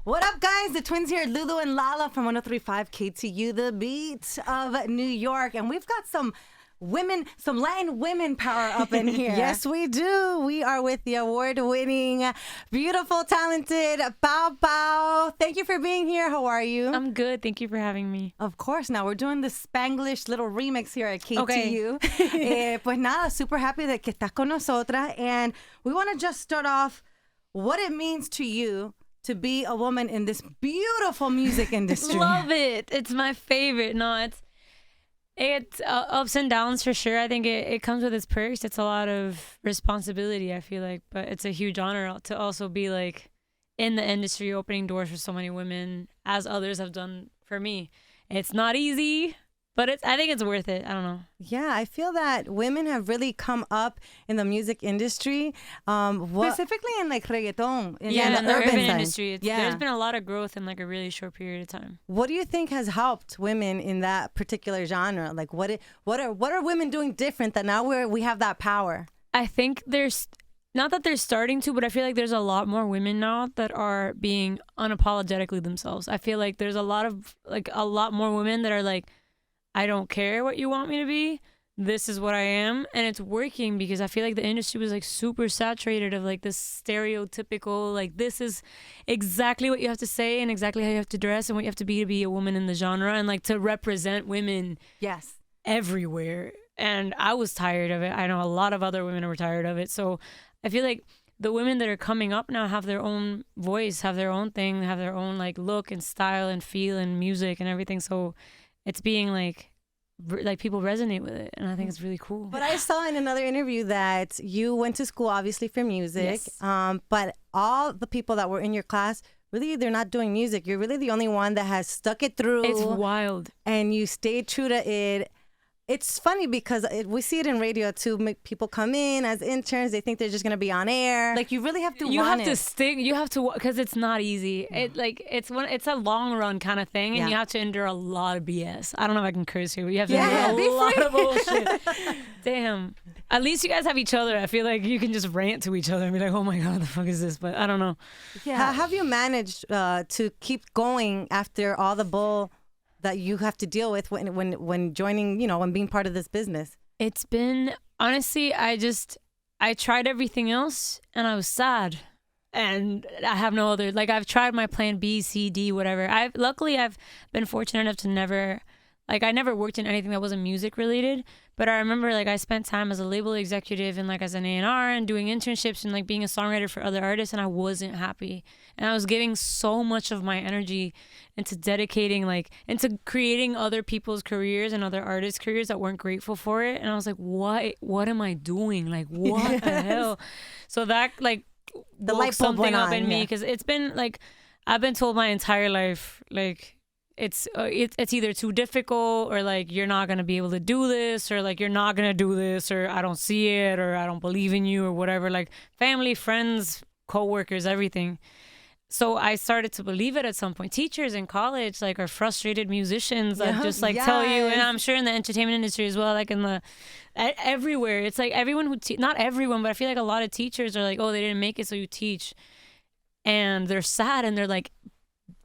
What up, guys? The twins here, Lulu and Lala from 103.5 KTU, the beat of New York. And we've got some women, some Latin women power up in here. Yes, we do. We are with the award-winning, beautiful, talented Pau Pau. Thank you for being here. How are you? I'm good. Thank you for having me. Of course. Now, we're doing the Spanglish little remix here at KTU. Okay. Pues nada, super happy that que estás con nosotras. And we want to just start off what it means to you to be a woman in this beautiful music industry. Love it. It's my favorite. No, it's ups and downs for sure. I think it comes with its perks. It's a lot of responsibility, I feel like, but it's a huge honor to also be like in the industry, opening doors for so many women, as others have done for me. It's not easy, but I think it's worth it. I don't know. Yeah, I feel that women have really come up in the music industry. Specifically in like reggaeton. In the urban side. industry. There's been a lot of growth in like a really short period of time. What do you think has helped women in that particular genre? Like what are women doing different that now we have that power? I think there's not that they're starting to, but I feel like there's a lot more women now that are being unapologetically themselves. I feel like there's a lot more women that are like, I don't care what you want me to be. This is what I am. And it's working because I feel like the industry was like super saturated of like this stereotypical, like this is exactly what you have to say and exactly how you have to dress and what you have to be a woman in the genre and like to represent women everywhere. And I was tired of it. I know a lot of other women were tired of it. So I feel like the women that are coming up now have their own voice, have their own thing, have their own like look and style and feel and music and everything. So it's being like people resonate with it, and I think it's really cool. But I saw in another interview that you went to school obviously for music, yes. But all the people that were in your class, really they're not doing music. You're really the only one that has stuck it through. It's wild. And you stayed true to it. It's funny because we see it in radio too. People come in as interns. They think they're just gonna be on air. Like you really have to. You have to stick. You have to because it's not easy. It's a long run kind of thing, and you have to endure a lot of BS. I don't know if I can curse here, but you have to endure a lot of bullshit. Damn. At least you guys have each other. I feel like you can just rant to each other and be like, "Oh my god, what the fuck is this?" But I don't know. Yeah. How have you managed to keep going after all the bull that you have to deal with when joining, when being part of this business? It's been, honestly, I tried everything else and I was sad. And I have no other, like I've tried my plan B, C, D, whatever. Luckily I've been fortunate enough to never, like I never worked in anything that wasn't music related. But I remember like I spent time as a label executive and like as an A&R and doing internships and like being a songwriter for other artists, and I wasn't happy. And I was giving so much of my energy into dedicating into creating other people's careers and other artists' careers that weren't grateful for it. And I was like, what am I doing? Like, what the hell? So that like the woke light bulb something went up on, in me, because it's been like I've been told my entire life like it's either too difficult or like you're not gonna be able to do this or like you're not gonna do this or I don't see it or I don't believe in you or whatever, like family, friends, co-workers, everything. So I started to believe it at some point. Teachers in college like are frustrated musicians that just like tell you, and I'm sure in the entertainment industry as well, like in the everywhere, it's like everyone who not everyone, but I feel like a lot of teachers are like, oh, they didn't make it, so you teach, and they're sad and they're like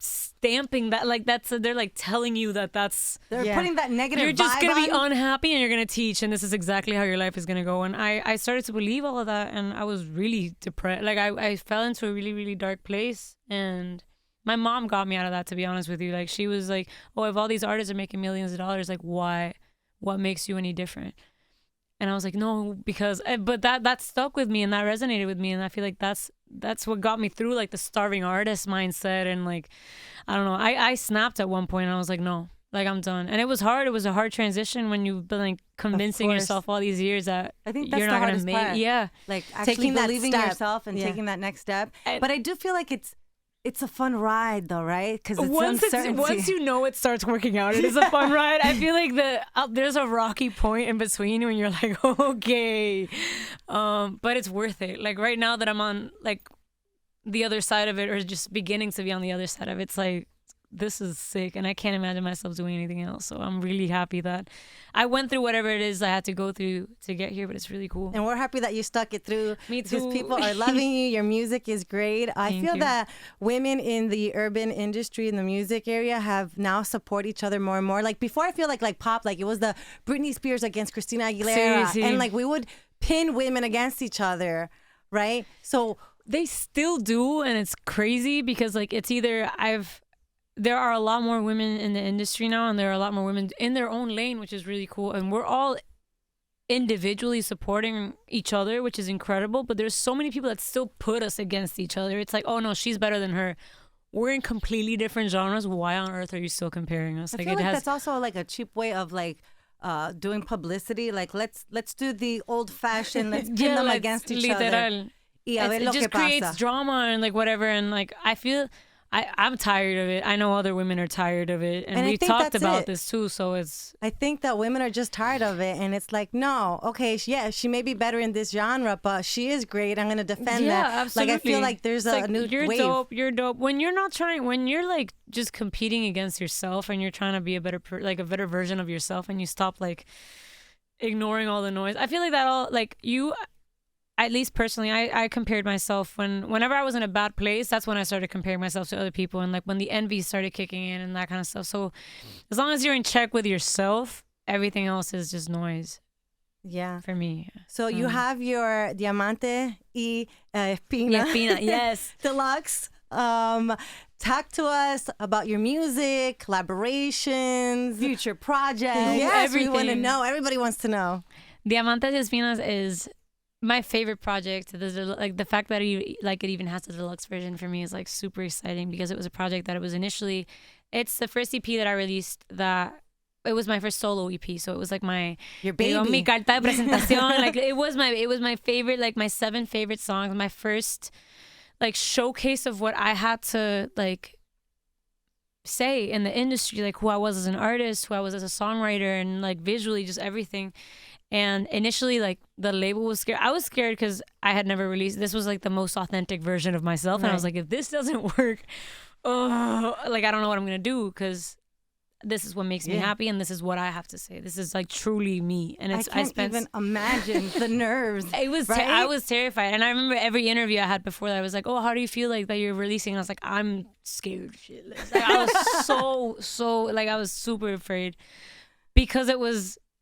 stamping that like they're like telling you that they're putting that negative you're just vibe gonna be on. unhappy and you're gonna teach and this is exactly how your life is gonna go. And I started to believe all of that, and I was really depressed. Like I fell into a really, really dark place, and my mom got me out of that, to be honest with you. Like she was like, oh, if all these artists are making millions of dollars, like what makes you any different? And I was like, no, because but that stuck with me and that resonated with me, and I feel like that's what got me through like the starving artist mindset. And like I don't know, I snapped at one point and I was like, no, like I'm done. And it was hard. It was a hard transition when you've been like convincing yourself all these years that I think that's you're the not gonna hardest make part. yeah, like actually taking that believing step. yourself and taking that next step. But I do feel like it's a fun ride though, right? Because once you know it starts working out, it is a fun ride. I feel like there's a rocky point in between when you're like, okay, but it's worth it. Like right now that I'm on like the other side of it, or just beginning to be on the other side of it, it's like this is sick, and I can't imagine myself doing anything else. So I'm really happy that I went through whatever it is I had to go through to get here, but it's really cool. And we're happy that you stuck it through. Me too. Because people are loving you. Your music is great. I Thank feel you. that women in the urban industry, in the music area, have now support each other more and more. Like before, I feel like pop, like it was the Britney Spears against Christina Aguilera. Seriously. And like we would pin women against each other, right? So They still do, and it's crazy because like it's either there are a lot more women in the industry now, and there are a lot more women in their own lane, which is really cool, and we're all individually supporting each other, which is incredible. But there's so many people that still put us against each other. It's like, oh no, she's better than her. We're in completely different genres. Why on earth are you still comparing us? I feel like that's also like a cheap way of like doing publicity. Like let's do the old fashioned, let's pin them against each other. Literal. Y a ver It lo just que pasa. creates drama and like whatever, and like I feel I'm tired of it. I know other women are tired of it, and And I we've think talked that's about it. this too. So it's I think that women are just tired of it, and it's like, no, okay, yeah, she may be better in this genre, but she is great. I'm gonna defend that. absolutely. Like I feel like there's It's a like, new you're wave. dope. You're dope. When you're not trying, when you're like just competing against yourself, and you're trying to be a better like a better version of yourself, and you stop like ignoring all the noise. I feel like that all like you. At least personally, I compared myself whenever I was in a bad place. That's when I started comparing myself to other people, and like when the envy started kicking in and that kind of stuff. So as long as you're in check with yourself, everything else is just noise Yeah. for me. So you have your Diamante y Espina, Yeah, Fina, yes. Deluxe. Talk to us about your music, collaborations, future projects. Yes, we want to everything. know. Everybody wants to know. Diamantes y Espinas is my favorite project. Like the fact that it even has a deluxe version for me is like super exciting, because it was a project that it's the first EP that I released that it was my first solo EP, so it was like Your mi baby. carta de presentación. Like it was my favorite, like my 7 favorite songs, my first like showcase of what I had to like say in the industry, like who I was as an artist, who I was as a songwriter, and like visually just everything. And initially, like the label was scared. I was scared because I had never released. This was like the most authentic version of myself, and I was like, if this doesn't work, like I don't know what I'm gonna do, because this is what makes me happy, and this is what I have to say. This is like truly me, and I can't even imagine the nerves. It was right? I was terrified, and I remember every interview I had before that I was like, "Oh, how do you feel like that you're releasing?" And I was like, "I'm scared shitless." Like, I was so like I was super afraid, because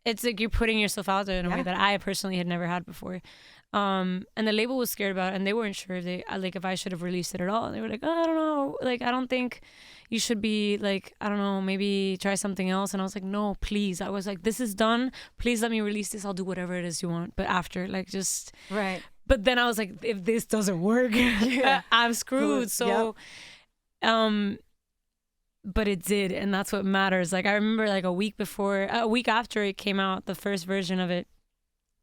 it's like you're putting yourself out there in a way that I personally had never had before. And the label was scared about it, and they weren't sure if I should have released it at all. And they were like, "Oh, I don't know. Like, I don't think you should be like, I don't know, maybe try something else." And I was like, "No, please." I was like, "This is done. Please let me release this. I'll do whatever it is you want. But after, like, just." Right. But then I was like, if this doesn't work, I'm screwed. So, but it did, and that's what matters. Like I remember, like a week after it came out, the first version of it,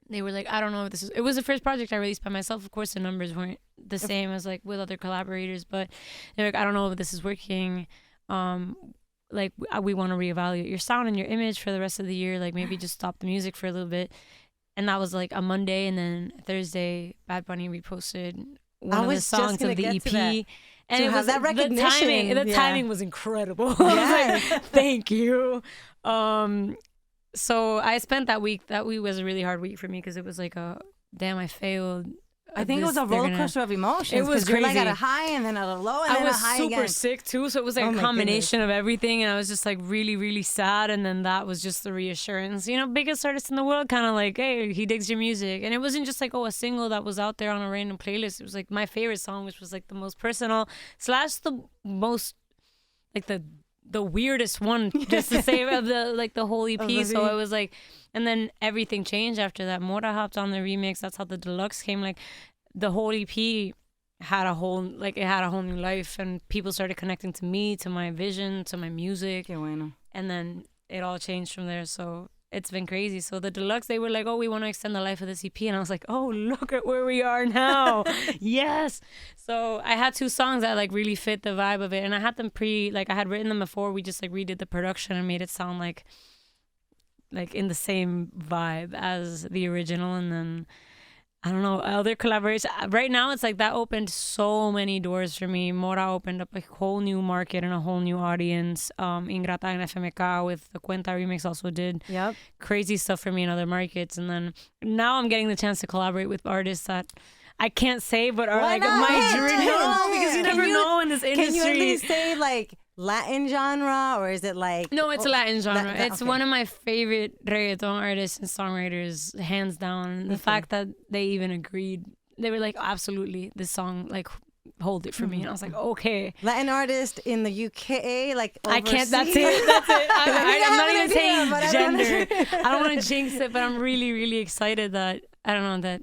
they were like, I don't know if this is. It was the first project I released by myself. Of course, the numbers weren't the same as like with other collaborators, but they're like, I don't know if this is working. Like we want to reevaluate your sound and your image for the rest of the year. Like maybe just stop the music for a little bit. And that was like a Monday, and then Thursday, Bad Bunny reposted one of the songs of the EP. And To it have was that recognition. The timing was incredible. I was like, thank you. So I spent that week. That week was a really hard week for me, because it was like damn, I failed. I think it was a roller coaster of emotions. It was 'cause you're like crazy. at a high and then at a low and I then was a high super again. sick too, so it was like Oh a my combination of everything, and I was just like really, really sad. And then that was just the reassurance, biggest artist in the world, kind of like, hey, he digs your music. And it wasn't just like a single that was out there on a random playlist. It was like my favorite song, which was like the most personal / the most like the weirdest one, just to say, of the whole EP. So it was like, and then everything changed after that. Mora hopped on the remix. That's how the deluxe came. Like the whole EP had a whole new life, and people started connecting to me, to my vision, to my music. Qué bueno. And then it all changed from there. So it's been crazy. So the deluxe, they were like, "Oh, we want to extend the life of this EP," and I was like, "Oh, look at where we are now." Yes. So I had 2 songs that like really fit the vibe of it, and I had them I had written them before. We just like redid the production and made it sound like in the same vibe as the original. And then I don't know, other collaborations. Right now, it's like that opened so many doors for me. Mora opened up a whole new market and a whole new audience. Ingrata and FMK with the Cuenta remix also did crazy stuff for me in other markets. And then now I'm getting the chance to collaborate with artists that I can't say, but are like my dream. No, because you never know in this industry. Can you at least say like Latin genre, or is it like... No, it's Latin genre. It's one of my favorite reggaeton artists and songwriters, hands down. The fact that they even agreed, they were like, absolutely, this song, like, hold it for me. And I was like, okay. Latin artist in the UK, like overseas. I can't, that's it. I'm not even saying gender. I don't want to jinx it, but I'm really, really excited that, I don't know, that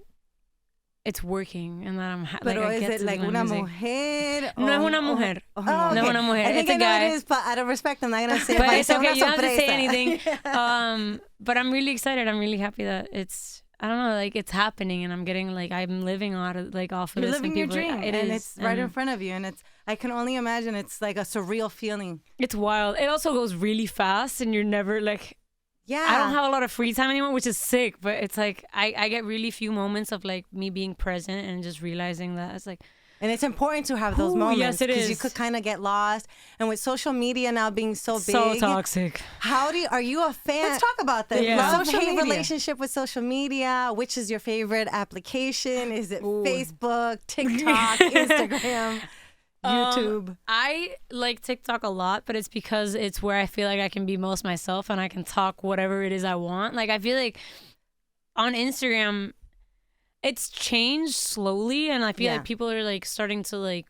it's working and that I'm like, Pero I is get it to like do my una music. mujer? No es una mujer. Okay. No es una mujer. I think It's I a know guy. what it is, but out of respect, I'm not going to say it. But it's okay. You don't have to say sorpresa. anything. But I'm really excited. I'm really happy that it's, I don't know, like it's happening and I'm getting like, I'm living off of You're this. living your dream, It and is. it's right in front of you, and it's. I can only imagine it's like a surreal feeling. It's wild. It also goes really fast and you're never like, Yeah. I don't have a lot of free time anymore, which is sick, but it's like, I get really few moments of like me being present and just realizing that it's like, And it's important to have those Ooh, moments. yes, it Because you is. could kind of get lost. And with social media now being so big. so toxic. Are you a fan? Let's talk about that. Yeah. Love-hate media. relationship with social media. Which is your favorite application? Is it Facebook, TikTok, Instagram, YouTube? I like TikTok a lot, but it's because it's where I feel like I can be most myself and I can talk whatever it is I want. Like I feel like on Instagram, it's changed slowly, and I feel like people are like starting to like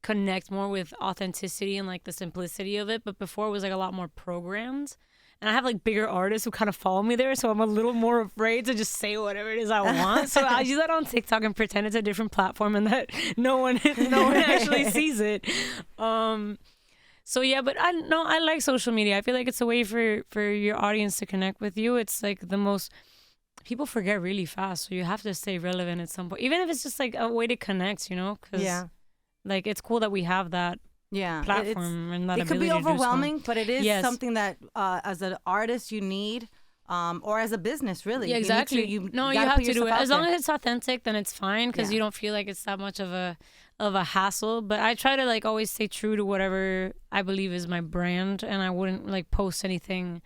connect more with authenticity and like the simplicity of it. But before it was like a lot more programmed. And I have like bigger artists who kind of follow me there, so I'm a little more afraid to just say whatever it is I want. So I use that on TikTok and pretend it's a different platform and that no one actually sees it. So yeah, but I like social media. I feel like it's a way for your audience to connect with you. It's like the most, people forget really fast, so you have to stay relevant at some point, even if it's just like a way to connect, you know? Cause like it's cool that we have that platform and that it could ability be to do so. overwhelming, but it is Yes. something that as an artist you need, or as a business really. Yeah, exactly. You you gotta have put to do yourself it out as there. long as it's authentic. Then it's fine because you don't feel like it's that much of a hassle. But I try to like always stay true to whatever I believe is my brand, and I wouldn't like post anything.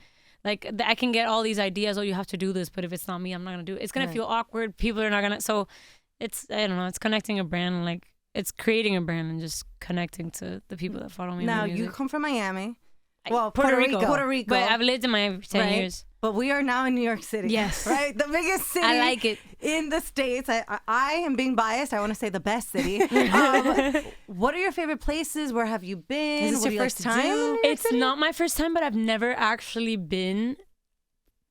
Like I can get all these ideas. Oh, you have to do this, but if it's not me, I'm not gonna do it. It's gonna feel awkward. People are not gonna. So it's, I don't know. It's connecting a brand and like it's creating a brand and just connecting to the people that follow me. in Now my you music. come from Miami. Well, Puerto Rico. Puerto Rico. But I've lived in Miami for 10 years. But we are now in New York City. Yes. Right? The biggest city I like it. in the States. I am being biased. I want to say the best city. What are your favorite places? Where have you been? Is this What do your you first like to time? do? It's not my first time, but I've never actually been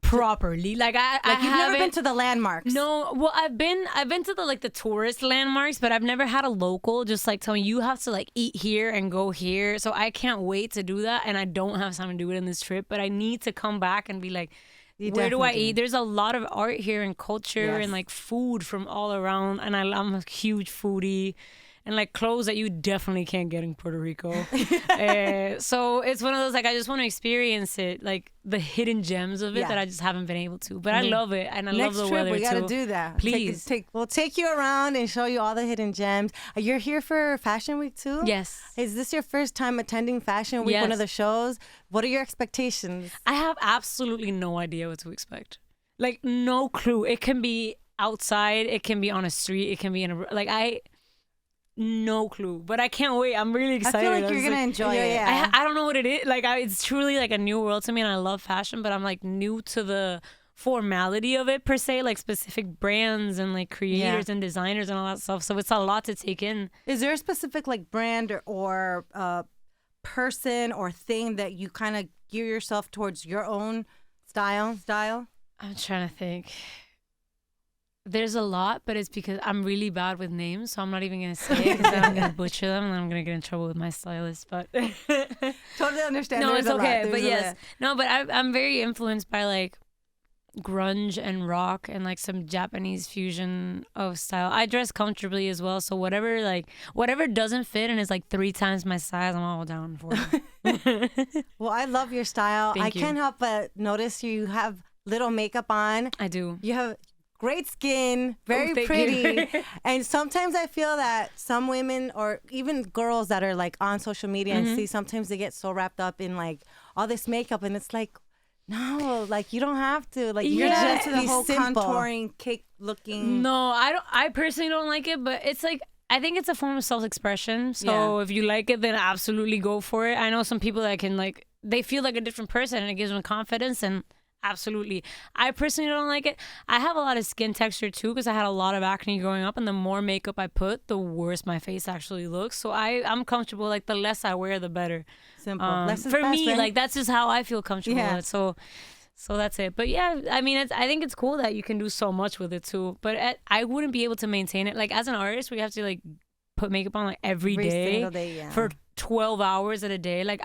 properly. Like Like you've never been haven't- to the landmarks. No, well, I've been to the like the tourist landmarks, but I've never had a local just like tell me you have to like eat here and go here. So I can't wait to do that, and I don't have time to do it in this trip. But I need to come back and be like, where do I definitely eat? There's a lot of art here and culture Yes. and like food from all around, and I'm a huge foodie. And like clothes that you definitely can't get in Puerto Rico. So it's one of those, like, I just want to experience it, like the hidden gems of it that I just haven't been able to. But I love it, and I Next love the trip, weather we gotta too. do that. Please. We'll take you around and show you all the hidden gems. You're here for Fashion Week too? Yes. Is this your first time attending Fashion Week, one Yes. of the shows? What are your expectations? I have absolutely no idea what to expect. Like, no clue. It can be outside, it can be on a street, it can be in a, no clue. But I can't wait. I'm really I excited. feel like I'm you're just gonna enjoy it. yeah. I don't know what it is. Like, it's truly like a new world to me, and I love fashion, but I'm like new to the formality of it per se, like specific brands and like creators and designers and all that stuff. So it's a lot to take in. Is there a specific like brand or person or thing that you kind of gear yourself towards your own style? I'm trying to think. There's a lot, but it's because I'm really bad with names, so I'm not even gonna say it because I'm gonna butcher them and I'm gonna get in trouble with my stylist. But Totally understand. no, There's it's a lot. okay. But There's a yes, lot. no, but I'm very influenced by like grunge and rock and like some Japanese fusion of style. I dress comfortably as well, so whatever doesn't fit and is like 3 times my size, I'm all down for it. Well, I love your style. Thank I you. can't help but notice you have little makeup on. I do. You have great skin, very thank pretty. you. And sometimes I feel that some women or even girls that are like on social media and see, sometimes they get so wrapped up in like all this makeup, and it's like, no, like you don't have to. Like You're you're not just into the be whole simple. contouring, cake looking. No, I don't. I personally don't like it, but it's like I think it's a form of self-expression. So if you like it, then absolutely go for it. I know some people that can like they feel like a different person, and it gives them confidence, and absolutely. I personally don't like it. I have a lot of skin texture too because I had a lot of acne growing up, and the more makeup I put, the worse my face actually looks. So I'm comfortable. Like the less I wear, the better. Simple. Less is For best, me, right? like that's just how I feel comfortable Yeah. with. So that's it. But yeah, I mean, I think it's cool that you can do so much with it too. But I wouldn't be able to maintain it. Like as an artist, we have to like put makeup on like every day single day, yeah. for 12 hours at a day. Like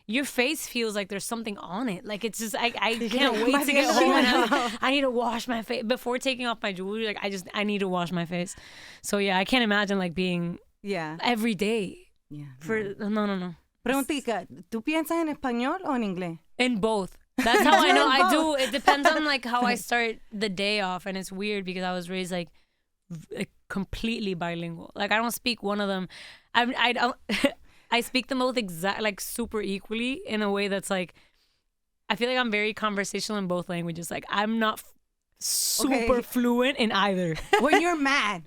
your face feels like there's something on it. Like it's just I can't wait to get home and I need to wash my face before taking off my jewelry. Like I need to wash my face. So yeah, I can't imagine like being Yeah. every day Yeah. for no. Preguntica, ¿tú piensas en español o en inglés? In both. That's how I know. I Both. do. It depends on like how I start the day off, and it's weird because I was raised like completely bilingual. Like I don't speak one of them. I don't. I speak them both like super equally in a way that's like. I feel like I'm very conversational in both languages. Like I'm not super fluent in either. When you're mad,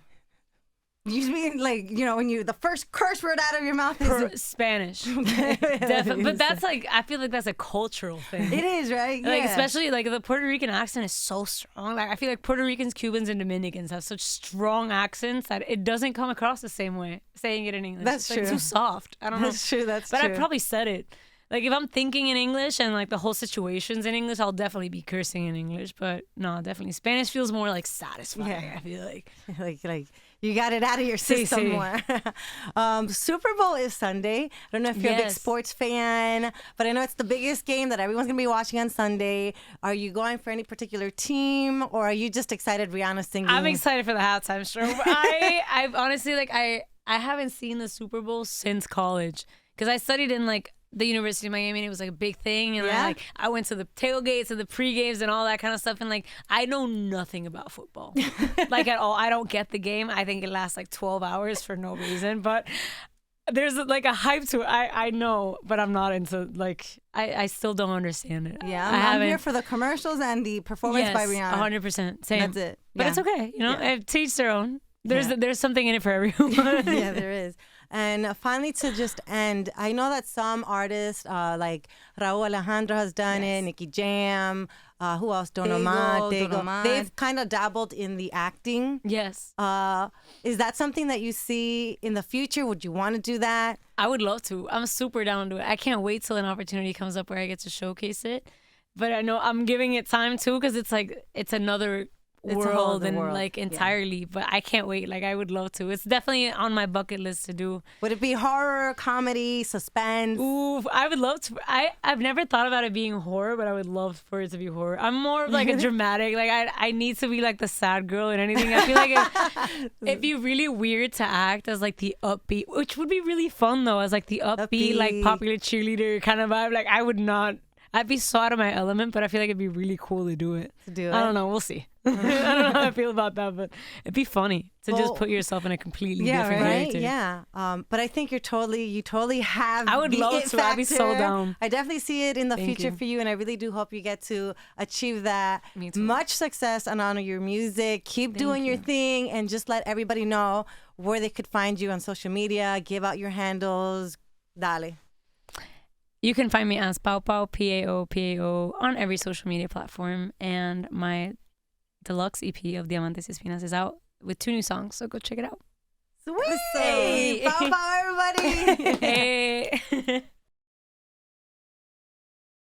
you mean like, when the first curse word out of your mouth is Spanish. Definitely. But that's like, I feel like that's a cultural thing. it is, right? Like Yeah. especially like the Puerto Rican accent is so strong. Like I feel like Puerto Ricans, Cubans, and Dominicans have such strong accents that it doesn't come across the same way saying it in English. That's It's like true. too soft. I don't know. That's true. That's But true. I probably said it. Like if I'm thinking in English and like the whole situation's in English, I'll definitely be cursing in English. But no, definitely Spanish feels more like satisfying. Yeah. I feel like. like you got it out of your system sí. more. Super Bowl is Sunday. I don't know if you're a big Yes. sports fan, but I know it's the biggest game that everyone's gonna be watching on Sunday. Are you going for any particular team, or are you just excited Rihanna's singing? I'm excited for the halftime show. But I've honestly like I haven't seen the Super Bowl since college because I studied in like the University of Miami and it was like a big thing, and Yeah? I went to the tailgates and the pre-games and all that kind of stuff, and like I know nothing about football like at all. I don't get the game. I think it lasts like 12 hours for no reason, but there's like a hype to it. I know, but I'm not into like I still don't understand it. Yeah, I I'm haven't. here for the commercials and the performance by Rihanna. 100%. Same. That's it. But Yeah. it's okay, Yeah. to each their own. There's Yeah. there's something in it for everyone. Yeah, there is. And finally, to just end, I know that some artists like Raúl Alejandro has done it, Nicky Jam, who else? Don Omar, Don Tego. Omar. They've kind of dabbled in the acting. Yes. Is that something that you see in the future? Would you want to do that? I would love to. I'm super down to it. I can't wait till an opportunity comes up where I get to showcase it. But I know I'm giving it time too because it's like it's another It's a whole world other and world. like Yeah. entirely. But I can't wait. Like I would love to. It's definitely on my bucket list to do. Would it be horror, comedy, suspense? Ooh, I would love to. I've never thought about it being horror, but I would love for it to be horror. I'm more of like a dramatic. Like I need to be like the sad girl in anything. I feel like it'd be really weird to act as like the upbeat, which would be really fun though, as like the upbeat. Like Upbeat. popular cheerleader kind of vibe. Like I would not. I'd be so out of my element, but I feel like it'd be really cool to do it. To do I it? don't know. We'll see. I don't know how I feel about that, but it'd be funny to Well, just put yourself in a completely yeah, different Right? character. Yeah. But I think you totally have. I would the love it to. I'd be so factor. down. I definitely see it in the Thank future you. for you, and I really do hope you get to achieve that. Me too. Much success on Honor Your Music. Keep doing your thing, and just let everybody know where they could find you on social media. Give out your handles. Dale. You can find me as Pao Pao, P-A-O, on every social media platform. And my deluxe EP of Diamantes y Espinas is out with 2 new songs, so go check it out. Sweet. Hey. Bye, everybody. Hey.